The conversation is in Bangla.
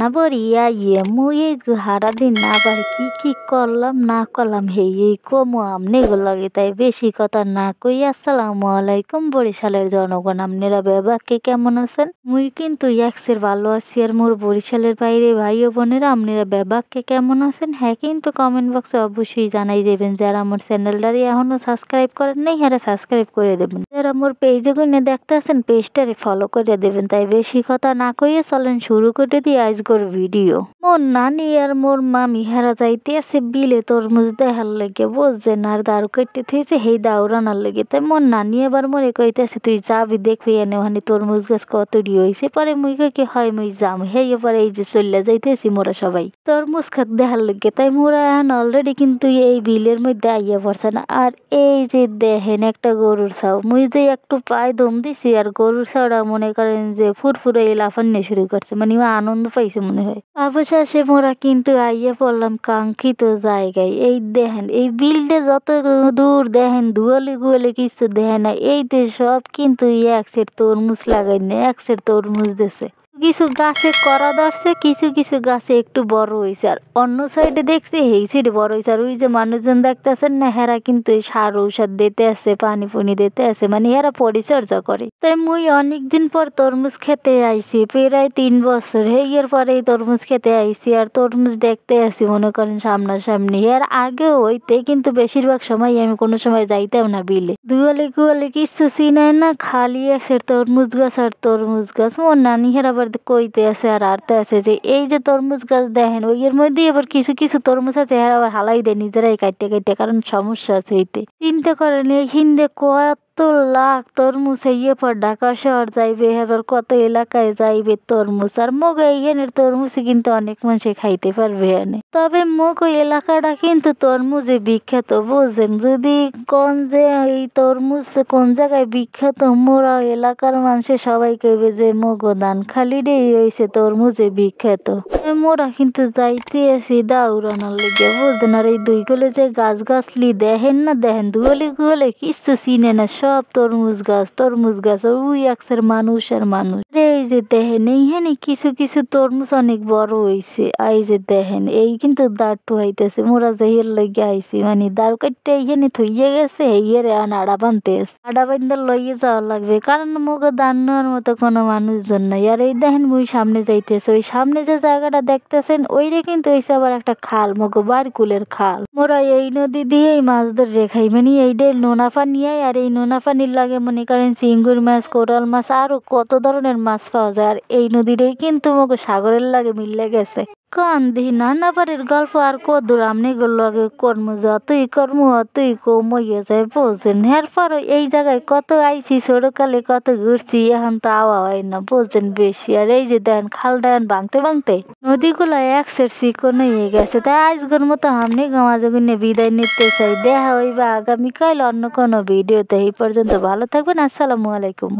বানাবরিয়া মুই এই সারাদিন আবার কি করলাম না করলাম এই কমু আমনে লাগে তাই বেশি কথা না কই আসসালামু আলাইকুম বরিশালের জনগণ আপনারা বেবাকে কেমন আছেন। মুই কিন্তু একসের ভালো আছি আর মোর বরিশালের বাইরে ভাই ও বোনেরা আপনারা বেবাকে কেমন আছেন। হ্যাঁ কিন্তু কমেন্ট বক্সে অবশ্যই জানাই দেবেন যারা আমার চ্যানেলটারে এখনো সাবস্ক্রাইব করেন নাই হ্যাঁ সাবস্ক্রাইব করে দেবেন, যারা মোর পেজে গুনে দেখতে আছেন পেজটারে ফলো করে দেবেন। তাই বেশি কথা না কইয়ে চলেন শুরু করে দিই আজকের ভিডিও। মোর নানি আর মোর মামি হেরা যাইতে আছে বিলে তরমুজ দেখার লেগে বুঝছেন, আর দারু কেটে থেয়েছে সেই দাউরানার লেগে। তাই মোর নানি এবার মোরে কইতেছে তুই যাবি দেখবি এনে ওখানে তরমুজ গাছ কতটি হয়েছে। পরে মুই কই কি হয় মুই যাম হেই এবার এই যে চলে যাইতেছি মোরা সবাই তরমুজ খাত দেখার লেগে। তাই মোরা এখন অলরেডি কিন্তু এই বিলের মধ্যে আইয়া পড়ছে না। আর এই যে দেখেন একটা গরুর ছাও, মুই যে একটু পায়ে দম দিছি আর গরুর ছাওটা মনে করেন যে ফুরফুরে লাফান্নে শুরু করছে, মানে ও আনন্দ পাইছে মনে হয়। অবশেষে মোরা কিন্তু আইয়া পড়লাম কাঙ্ক্ষিত জায়গায়। এই দেখেন এই বিলটা যত দূর দেখেন দুয়ালে গুয়ালে কিছু দেখে না, এই যে সব কিন্তু এক সেট তরমুজ লাগাই না, এক সেট তরমুজ দিছে। কিছু গাছে করা ধরছে, কিছু কিছু গাছে একটু বড় হয়েছে আর অন্য সাইডে দেখছি এই সাইডে বড় হয়েছে। আর ওই যে মানুষজন দেখতেছেন না হেরা কিন্তু সার ঔষধ দিতে আছে পানি পুনি দিতে আছে, মানে হেরা পরিচর্যা করে। তাই মুই অনেকদিন পর তরমুজ খেতে আইছি, প্রায় 3 বছর এর পরে তরমুজ খেতে আইছি আর তরমুজ দেখতে আসি মনে করেন সামনাসামনি। এর আগেও হইতে কিন্তু বেশিরভাগ সময় আমি কোনো সময় যাইতাম না বিলে, দুয়ালে গুয়ালে কিছু চিনাই না, খালি আছে তরমুজ গাছ আর তরমুজ গাছ। মোর নানি হের আবার কইতে আছে আর আরতে আছে যে এই যে তরমুজ গাছ দেখেন ওই এর মধ্যে আবার কিছু কিছু তরমুজ আছে হের আবার হালাই দেয় নিজেরাই কাটতে কাটতে, কারণ সমস্যা আছে হইতে। চিন্তা করেন এই হিন্দে কত লাখ তরমুজ ইয়ে পর ঢাকা শহর যাইবে এবার কত এলাকায় যাইবে তরমুজ, আর মগ এইখানের তরমুজ কিন্তু অনেক মানুষে খাইতে পারবে এনে। তবে মগ এলাকাটা কিন্তু তরমুজে বিখ্যাত বুঝছেন, যদি কোন যে এই তরমুজ কোন জায়গায় বিখ্যাত মোরা এলাকার মানুষে সবাই কইবে যে মগ ধানখালি রে হয়েছে তরমুজে বিখ্যাত। মোরা কিন্তু যাইতে আছি দাউরানোর লেগে বুঝলেন। আর এই 2 গলে যে গাছ গাছলি দেখেন না দেখেন দুয়ালে গুয়ালে কিছু চিনে না, সব তরমুজ গাছ আর ওই একসের মানুষ আর মানুষ। এই যে দেখেন এইখানে কিছু কিছু তরমুজ অনেক বড় হয়েছে, এই যে দেখেন এই কিন্তু দাঁড় হইতেছে মোরা যাইয়ের লইয়া আইছি, মানে দাঁড় কাটতে এইখানে থইয়ে গেছে এইয়ের আড়া বানতে আড়া বান্ধা লইয়ে যাওয়া লাগবে, কারণ মুখে দান নেওয়ার মতো কোনো মানুষজন নাই। আর এই দেখেন মুই সামনে যাইতেছে, ওই সামনে যে জায়গাটা দেখতেছেন ওইটা কিন্তু হইছে আবার একটা খাল, মগো বারকুলের খাল। মোরা এই নদী দিয়েই মাছ ধরে খাই, মানে এইটাই নোনা পানি আর এই নোনা পানির লাগে মনে করেন চিংড়ি মাছ কোরাল মাছ আরো কত ধরনের মাছ পাওয়া যায়। আর এই নদীটাই কিন্তু মগো সাগরের লাগে মিলে গেছে। কান দিহি নানা বাড়ির গল্প আর কদূর আমনি গুলো আগে কর্ম যতই কর্ম অতই কমইয়া যায় বুঝছেন। এরপর এই জায়গায় কত আইছি ছোটকালে কত ঘুরছি, এখন তো আওয়া হয় না বুঝছেন বেশি। আর এই যে দেন খাল ডান ভাঙতে ভাঙতে নদীগুলো একসের চিকন হয়ে গেছে। তাই আজকের মতো আমনি গামাজগুনে বিদায় নিতে চাই, দেখা হইবা আগামীকাল অন্য কোনো ভিডিওতে। এই পর্যন্ত ভালো থাকবেন, আসসালামু আলাইকুম।